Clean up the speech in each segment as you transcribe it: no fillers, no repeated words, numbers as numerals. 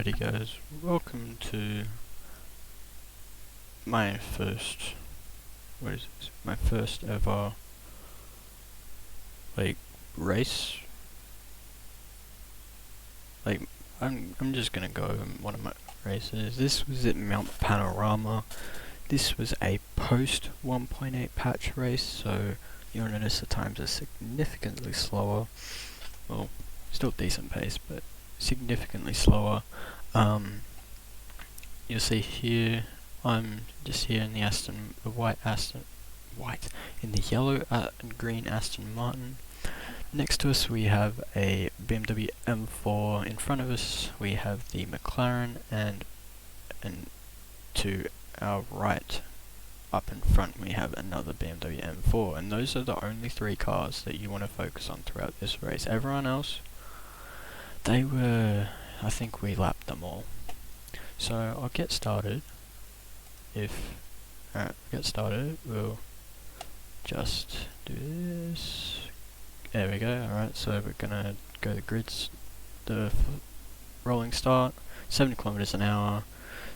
Alrighty guys, welcome to my first, my first ever, race. I'm just gonna go on one of my races. This was at Mount Panorama. This was a post 1.8 patch race, so you'll notice the times are significantly slower. Well, still decent pace, but significantly slower. You'll see here, I'm just here in the in the yellow and green Aston Martin. Next to us we have a BMW M4. In front of us we have the McLaren, and to our right, up in front, we have another BMW M4, and those are the only three cars that you want to focus on throughout this race. Everyone else, I think we lapped them all. So I'll get started. We'll just do this. There we go. Alright, so we're gonna go the grids, the rolling start, 70 kilometers an hour,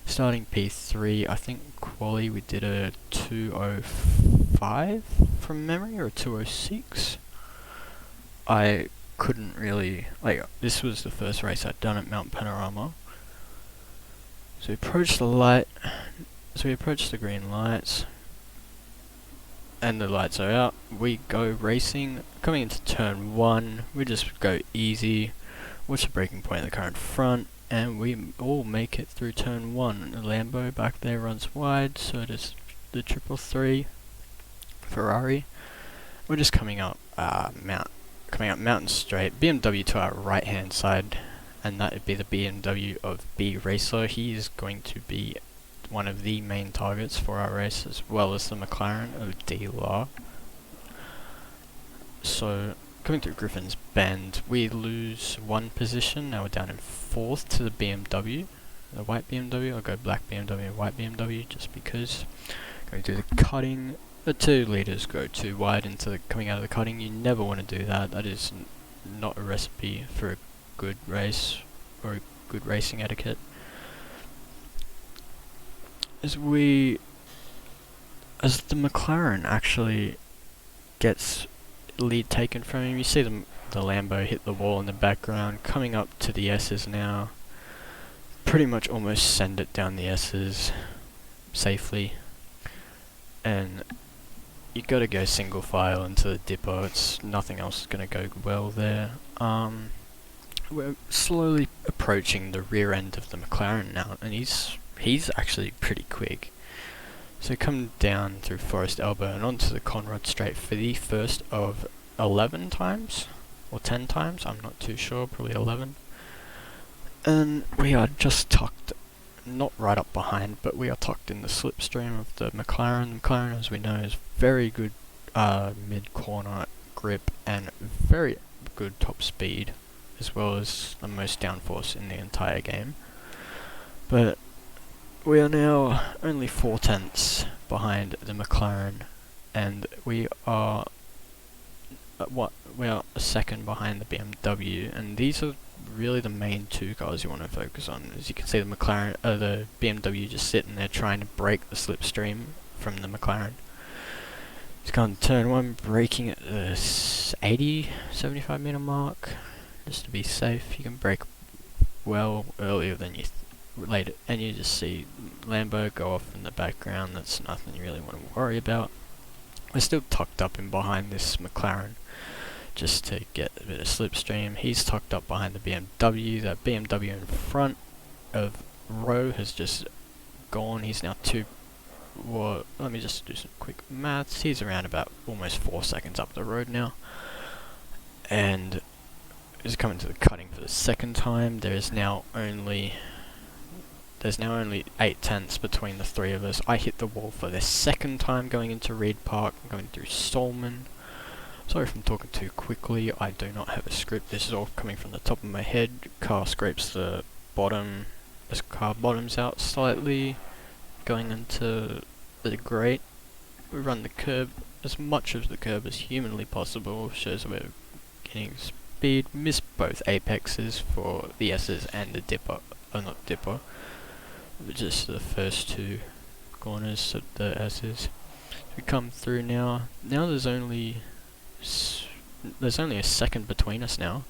starting P3. I think quali we did a 2:05 from memory, or a 2:06. I couldn't really, this was the first race I'd done at Mount Panorama. So we approach the green lights, and the lights are out. We go racing, coming into turn 1, we just go easy, watch the braking point of the car in front, and we all make it through turn 1. The Lambo back there runs wide, so does the 333 Ferrari. We're just coming up Mountain Straight. BMW to our right hand side, and that would be the BMW of B Racer. He is going to be one of the main targets for our race, as well as the McLaren of D Law. So coming through Griffin's Bend, we lose one position. Now we're down in 4th to the BMW, the white BMW. I'll go black BMW and white BMW just because. Going through the cutting, the 2 leaders go too wide coming out of the cutting. You never want to do that. That is not a recipe for a good race or a good racing etiquette. As the McLaren actually gets lead taken from him, you see the Lambo hit the wall in the background, coming up to the S's now. Pretty much almost send it down the S's safely, and you gotta go single file into the dipper. It's nothing else is gonna go well there. We're slowly approaching the rear end of the McLaren now, and he's actually pretty quick. So come down through Forest Elbow and onto the Conrod Straight for the first of 11 times, or 10 times, I'm not too sure, probably 11. And we are just tucked, not right up behind, but we are tucked in the slipstream of the McLaren. The McLaren, as we know, is very good mid-corner grip and very good top speed, as well as the most downforce in the entire game. But we are now only 4/10 behind the McLaren, and we are a second behind the BMW, and these are really the main 2 cars you want to focus on. As you can see, the BMW just sitting there trying to break the slipstream from the McLaren. He's gone turn 1, braking at the 75 meter mark, just to be safe. You can brake well earlier than you later, and you just see Lambo go off in the background. That's nothing you really want to worry about. We're still tucked up in behind this McLaren just to get a bit of slipstream. He's tucked up behind the BMW. That BMW in front of Rowe has just gone. He's now let me just do some quick maths. He's around about almost 4 seconds up the road now, and is coming to the cutting for the second time. There's now only 8/10 between the 3 of us. I hit the wall for the second time going into Reed Park, going through Stolman. Sorry if I'm talking too quickly, I do not have a script. This is all coming from the top of my head. Car scrapes the bottom, this car bottoms out slightly, going into the grate. We run the curb, as much of the curb as humanly possible, shows we're getting speed. Miss both apexes for the S's and the dipper not dipper, but just the first two corners of the S's. We come through now. Now there's only a second between us now.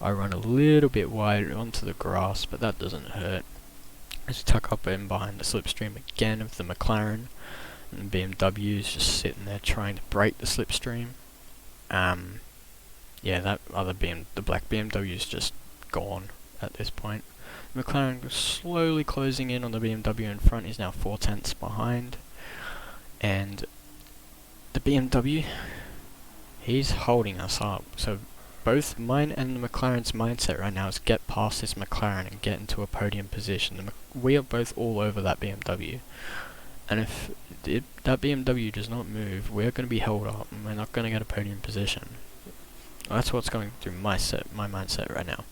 I run a little bit wide onto the grass, but that doesn't hurt. Just tuck up in behind the slipstream again of the McLaren, and the BMW is just sitting there trying to break the slipstream. Yeah, that other the black BMW is just gone at this point. McLaren was slowly closing in on the BMW in front. He's now 4/10 behind, and the BMW, he's holding us up. So both mine and the McLaren's mindset right now is get past this McLaren and get into a podium position. We are both all over that BMW, and if that BMW does not move, we're going to be held up and we're not going to get a podium position. That's what's going through my mindset right now.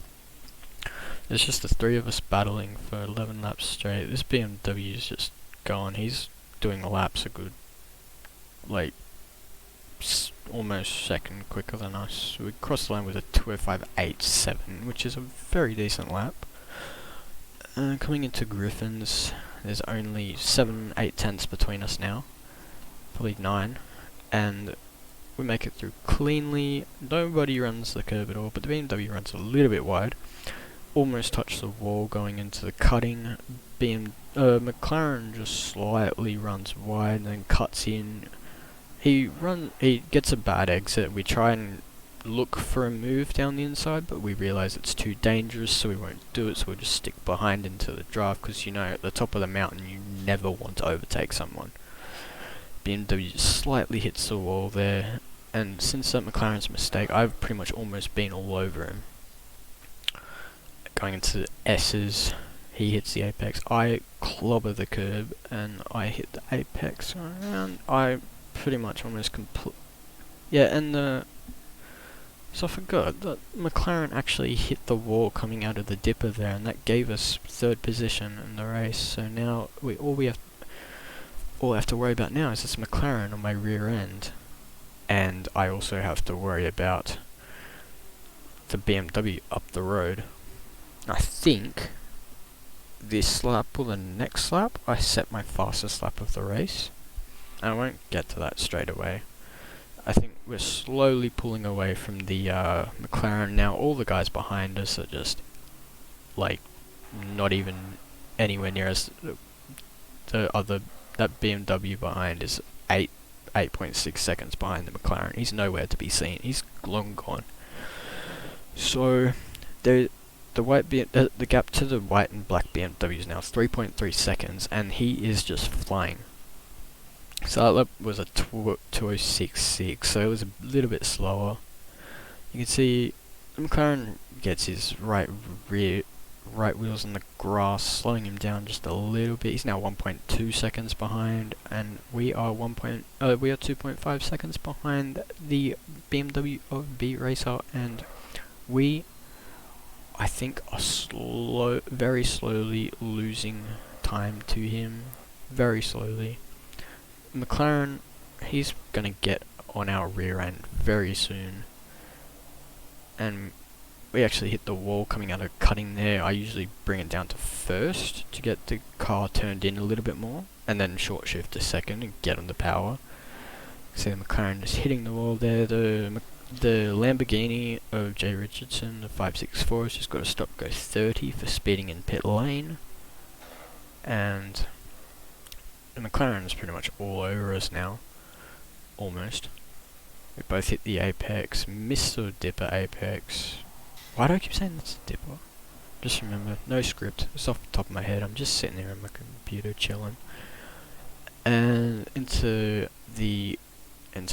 There's just the three of us battling for 11 laps straight. This BMW is just going. He's doing the laps a good, like, almost second quicker than us. We crossed the line with a 2:05.87, which is a very decent lap. Coming into Griffin's, there's only 7-8 tenths between us now, probably 9, and we make it through cleanly. Nobody runs the curb at all, but the BMW runs a little bit wide. Almost touched the wall going into the cutting. McLaren just slightly runs wide and then cuts in. He gets a bad exit. We try and look for a move down the inside, but we realise it's too dangerous, so we won't do it, so we'll just stick behind into the draft, because at the top of the mountain you never want to overtake someone. BMW just slightly hits the wall there, and since that McLaren's mistake, I've pretty much almost been all over him. Going into the S's, he hits the apex, I clobber the curb, and I hit the apex around. I pretty much almost so I forgot that McLaren actually hit the wall coming out of the dipper there, and that gave us third position in the race. So now all I have to worry about now is this McLaren on my rear end, and I also have to worry about the BMW up the road. I think this lap or the next lap I set my fastest lap of the race. I won't get to that straight away. I think we're slowly pulling away from the McLaren now. All the guys behind us are just like not even anywhere near us. That BMW behind is 8.6 seconds behind the McLaren. He's nowhere to be seen. He's long gone. So the gap to the white and black BMW is now 3.3 seconds, and he is just flying. So that lap was a 2:06.6, so it was a little bit slower. You can see McLaren gets his right wheels in the grass, slowing him down just a little bit. He's now 1.2 seconds behind, and we are 2.5 seconds behind the BMW of B Racer, and we, I think, are very slowly losing time to him, very slowly. McLaren, he's gonna get on our rear end very soon, and we actually hit the wall coming out of cutting there. I usually bring it down to first to get the car turned in a little bit more, and then short shift to second and get on the power. See the McLaren just hitting the wall there. The Lamborghini of J Richardson, the 564, has just got to stop go 30 for speeding in pit lane, and the McLaren is pretty much all over us now, almost. We both hit the apex, missed the dipper apex. Why do I keep saying that's a dipper? Just remember, no script, it's off the top of my head, I'm just sitting there on my computer chilling. And into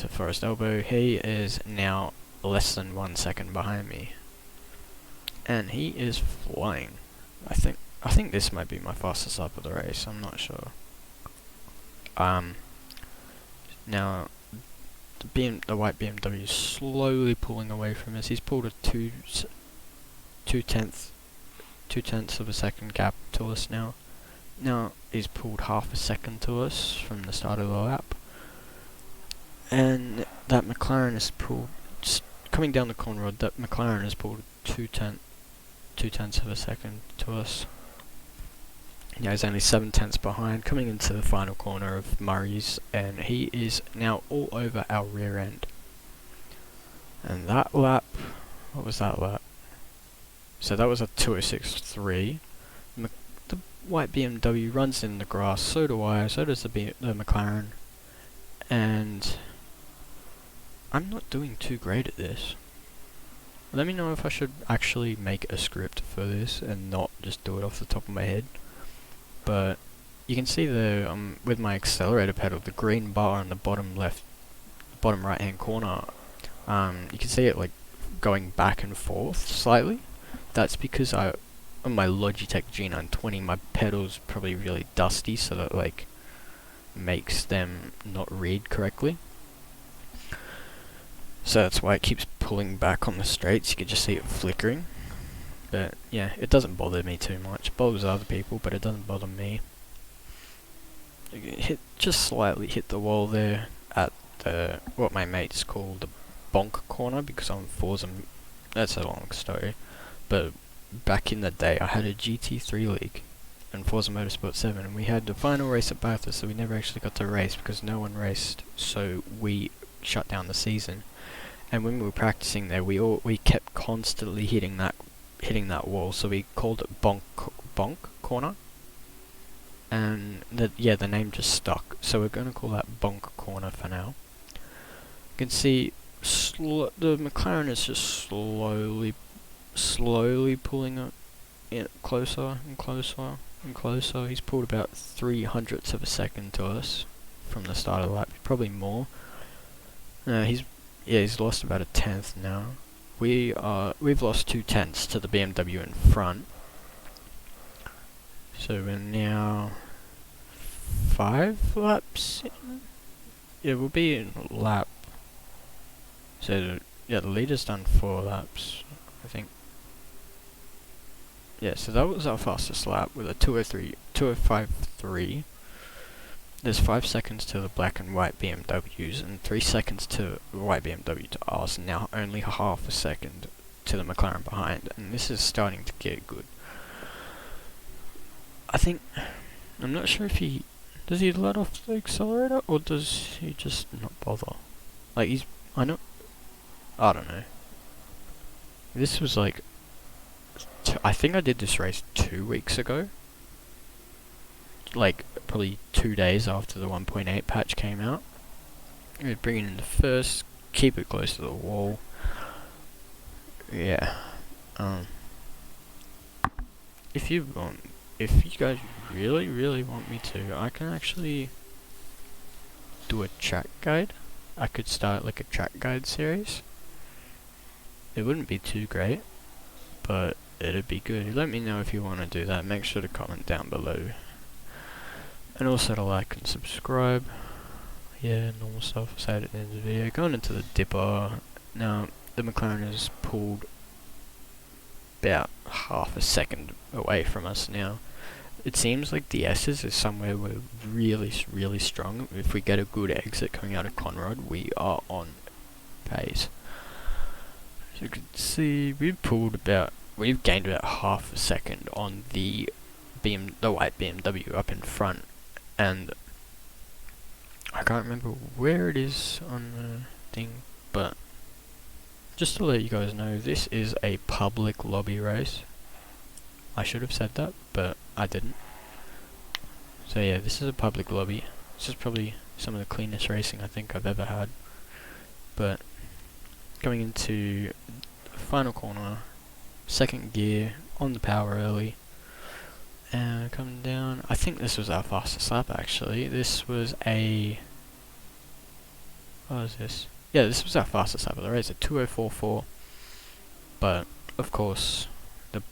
Forest Elbow, he is now less than 1 second behind me. And he is flying. I think this might be my fastest lap of the race, I'm not sure. Now the white BMW is slowly pulling away from us. He's pulled a two tenths of a second gap to us now. Now he's pulled half a second to us from the start of the lap, and that McLaren is pulled just coming down the corner road. That McLaren has pulled two tenths of a second to us. Yeah, he's only 7 tenths behind, coming into the final corner of Murray's, and he is now all over our rear end. And that lap, what was that lap? So that was a 2:06.3. The white BMW runs in the grass, so do I, so does the McLaren. And I'm not doing too great at this. Let me know if I should actually make a script for this and not just do it off the top of my head. But you can see with my accelerator pedal, the green bar on the bottom right hand corner, you can see it like going back and forth slightly. That's because on my Logitech G920, my pedal's probably really dusty, so that like makes them not read correctly. So that's why it keeps pulling back on the straights. You can just see it flickering. But yeah, it doesn't bother me too much. It bothers other people, but it doesn't bother me. Just slightly hit the wall there at what my mates call the bonk corner, because I'm Forza. That's a long story. But back in the day, I had a GT3 league in Forza Motorsport 7, and we had the final race at Bathurst, so we never actually got to race because no one raced, so we shut down the season. And when we were practicing there, we kept constantly hitting that wall, so we called it bonk corner. And the name just stuck, so we're gonna call that bonk corner for now. You can see the McLaren is just slowly pulling it in closer and closer and closer. He's pulled about 0.03 of a second to us from the start of the lap, probably more. He's lost about 1/10 now. We've lost 2/10 to the BMW in front. So we're now 5 laps in? Yeah, we'll be in lap. So the leader's done 4 laps, I think. Yeah, so that was our fastest lap with a 2:05.3. There's 5 seconds to the black and white BMWs and 3 seconds to the white BMW to us, and now only half a second to the McLaren behind, and this is starting to get good. I'm not sure if does he let off the accelerator, or does he just not bother? Like I don't know. This was like, I think I did this race 2 weeks ago. Like, probably 2 days after the 1.8 patch came out. We bring it into first, keep it close to the wall. Yeah. If you guys really want me to, I can actually do a track guide. I could start like a track guide series. It wouldn't be too great, but it'd be good. Let me know if you want to do that. Make sure to comment down below. And also to like and subscribe. Yeah, normal stuff. I'll say it at the end of the video. Going into the dipper. Now, the McLaren has pulled about half a second away from us now. It seems like the S's is somewhere we're really strong. If we get a good exit coming out of Conrod, we are on pace. So you can see we've gained about half a second on the white BMW up in front, and I can't remember where it is on the thing, but just to let you guys know, this is a public lobby race. I should have said that, but I didn't. So yeah, this is a public lobby. This is probably some of the cleanest racing I think I've ever had. But going into the final corner, second gear, on the power early, and coming down. I think this was our fastest lap actually. This was what was this? Yeah, this was our fastest lap of the race, a 2:04.4. But of course, the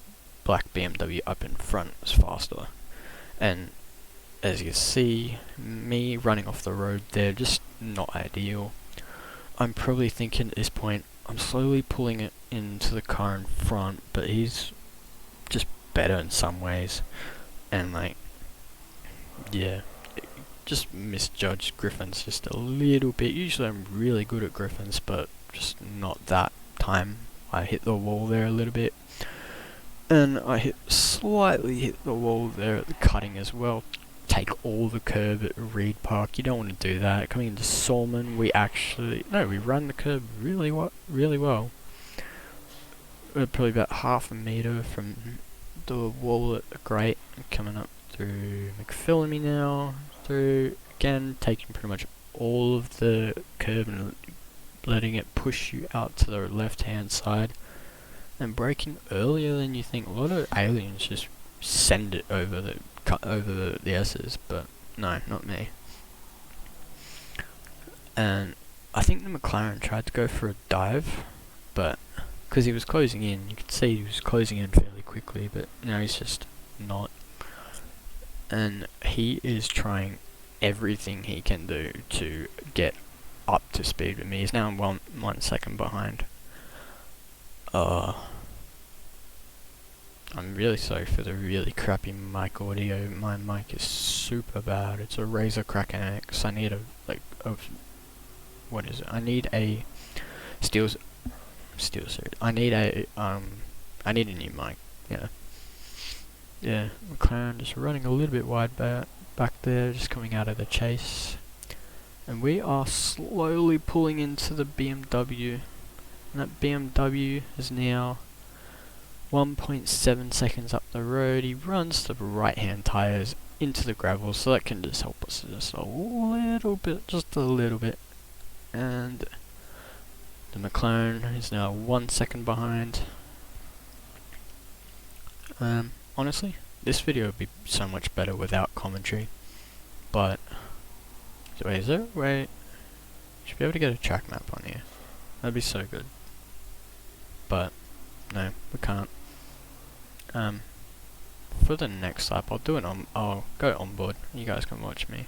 black BMW up in front was faster. And as you can see, me running off the road there, just not ideal. I'm probably thinking at this point, I'm slowly pulling it into the car in front, but he's just better in some ways. And like, yeah, just misjudged Griffins just a little bit. Usually I'm really good at Griffins, but just not that time. I hit the wall there a little bit, and I hit slightly hit the wall there at the cutting as well. Take all the curb at Reed Park. You don't want to do that. Coming into Solomon, we run the curb really well. We're probably about half a metre from the wall at the grate, coming up through McPhillamy now, through again taking pretty much all of the curb and letting it push you out to the left hand side, and braking earlier than you think. A lot of aliens just send it over the S's, but no, not me. And I think the McLaren tried to go for a dive, but because he was closing in, you could see he was closing in fairly quickly, but now he's just not. And he is trying everything he can do to get up to speed with me. He's now 1 second behind. I'm really sorry for the really crappy mic audio. My mic is super bad. It's a Razer Kraken X. I need I need a SteelSeries. I need a new mic. Yeah, McLaren just running a little bit wide back there, just coming out of the chase. And we are slowly pulling into the BMW. And that BMW is now 1.7 seconds up the road. He runs the right hand tyres into the gravel, so that can just help us just a little bit. And the McLaren is now 1 second behind. Honestly, this video would be so much better without commentary, but wait, is there a way? Should be able to get a track map on here. That'd be so good. But no, we can't. For the next lap, I'll go on board. You guys can watch me.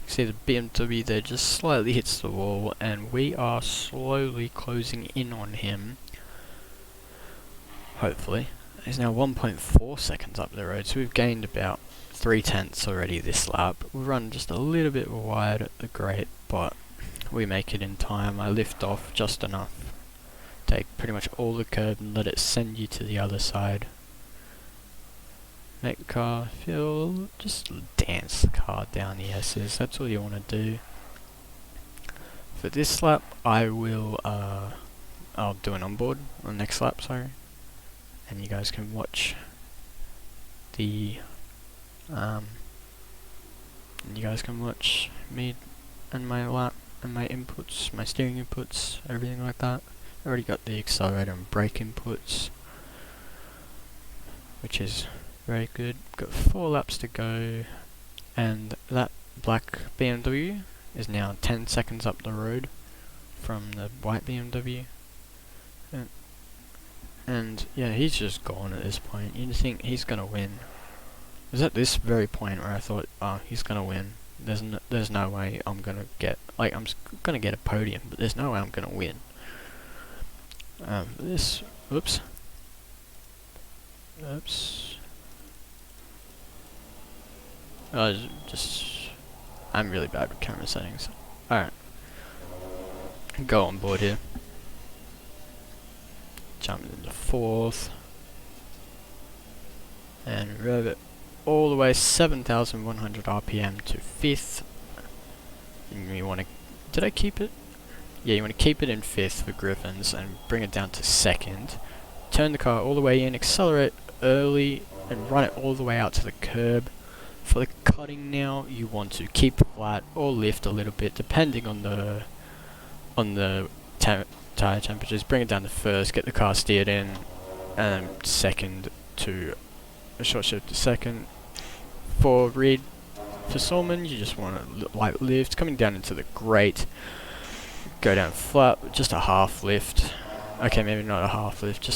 See the BMW there just slightly hits the wall, and we are slowly closing in on him. Hopefully. He's now 1.4 seconds up the road, so we've gained about 3/10 already this lap. We run just a little bit wide at the grate, but we make it in time. I lift off just enough. Take pretty much all the curb and let it send you to the other side. Make the car feel, just dance the car down the S's. That's all you want to do. For this lap, I'll do an onboard on the next lap, sorry. And you guys can watch me and my lap and my inputs, my steering inputs, everything like that. I already got the accelerator and brake inputs, which is very good. Got 4 laps to go, and that black BMW is now 10 seconds up the road from the white BMW. And yeah, he's just gone at this point. You think he's gonna win. It was at this very point where I thought, oh, he's gonna win. There's no way I'm gonna get, I'm gonna get a podium, but there's no way I'm gonna win. Oops. I'm really bad with camera settings. Alright. Go on board here. Jump into 4th. And rev it all the way 7,100 RPM to 5th. And you want to... Did I keep it? Yeah, you want to keep it in 5th for Griffins and bring it down to 2nd. Turn the car all the way in, accelerate early, and run it all the way out to the curb. For the cutting now, you want to keep flat or lift a little bit, depending on the tire temperatures. Bring it down to 1st, get the car steered in, and 2nd to a short shift to 2nd. For Solomon, you just want a light lift, coming down into the grate. Go down flat, just a half lift. Okay, maybe not a half lift,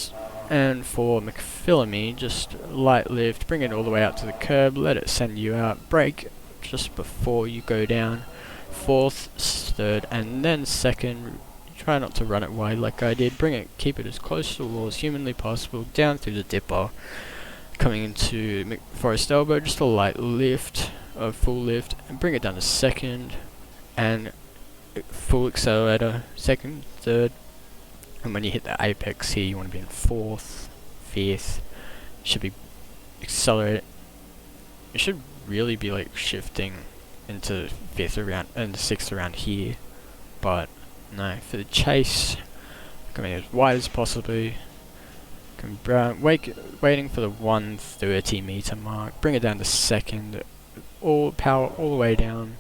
and for McPhillamy, just light lift, bring it all the way out to the curb, let it send you out, brake just before you go down, 4th, 3rd, and then 2nd. Try not to run it wide like I did, keep it as close to the wall as humanly possible, down through the dipper, coming into Forest Elbow, just a light lift, a full lift, and bring it down to 2nd, and full accelerator, 2nd, 3rd, and when you hit the apex here, you want to be in 4th, 5th, should be accelerate. You should really be like shifting into 5th around and 6th around here, but no. For the chase, coming as wide as possibly. Waiting for the 130 meter mark. Bring it down to 2nd. All power all the way down,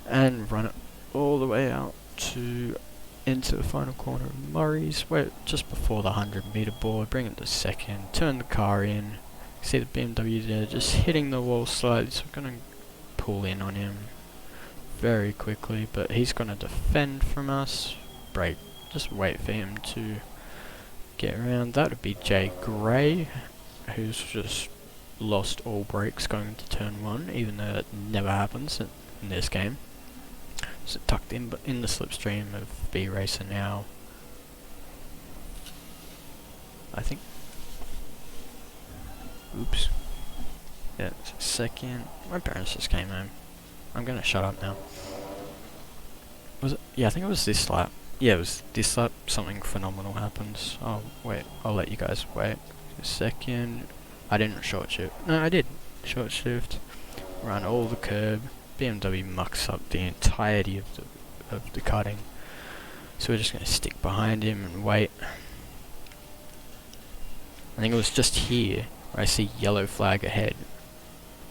and run it all the way out to into the final corner of Murray's. Wait, just before the 100 meter board. Bring it to 2nd. Turn the car in. See the BMW there, just hitting the wall slightly. So I'm gonna pull in on him very quickly, but he's gonna defend from us. Brake. Just wait for him to get around. That would be Jay Gray, who's just lost all brakes going into turn 1, even though that never happens in this game. So tucked in the slipstream of B Racer now, I think. Oops. Yeah, it's 2nd. My parents just came home. I'm gonna shut up now. Was it? Yeah, I think it was this lap. Yeah, it was this lap. Something phenomenal happens. Oh wait, I'll let you guys wait a second. I didn't short shift. No, I did short shift. Run all the curb. BMW mucks up the entirety of the cutting. So we're just gonna stick behind him and wait. I think it was just here where I see yellow flag ahead,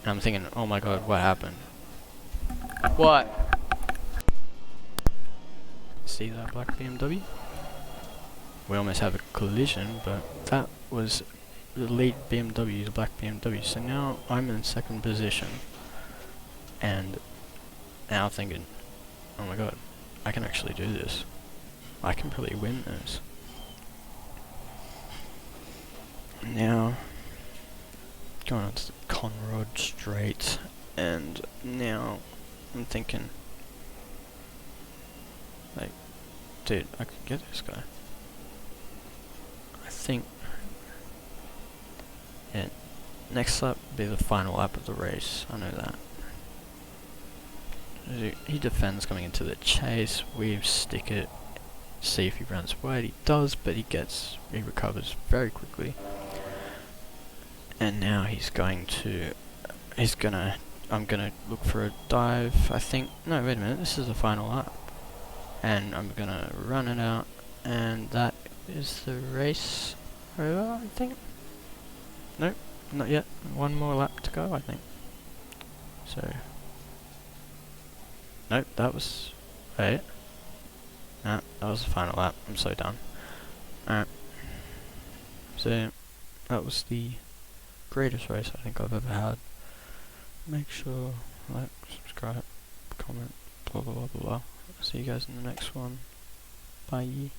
and I'm thinking, oh my god, what happened? What? See that black BMW? We almost have a collision, but that was the lead BMW, the black BMW. So now I'm in 2nd position, and now I'm thinking, oh my god, I can actually do this. I can probably win this. Now, going on to the Conrod Straight, and now I'm thinking, like, dude, I could get this guy. I think, yeah, next lap will be the final lap of the race, I know that. He defends coming into the chase, we stick it, see if he runs wide. He does, but he recovers very quickly. And now I'm gonna look for a dive, I think. No, wait a minute, this is the final lap. And I'm gonna run it out, and that is the race over, I think. Nope, not yet. One more lap to go, I think. So, nope, that was it. Nah, that was the final lap. I'm so done. Alright. So, that was the greatest race I think I've ever had. Make sure, like, subscribe, comment, blah blah blah blah blah. See you guys in the next one. Bye.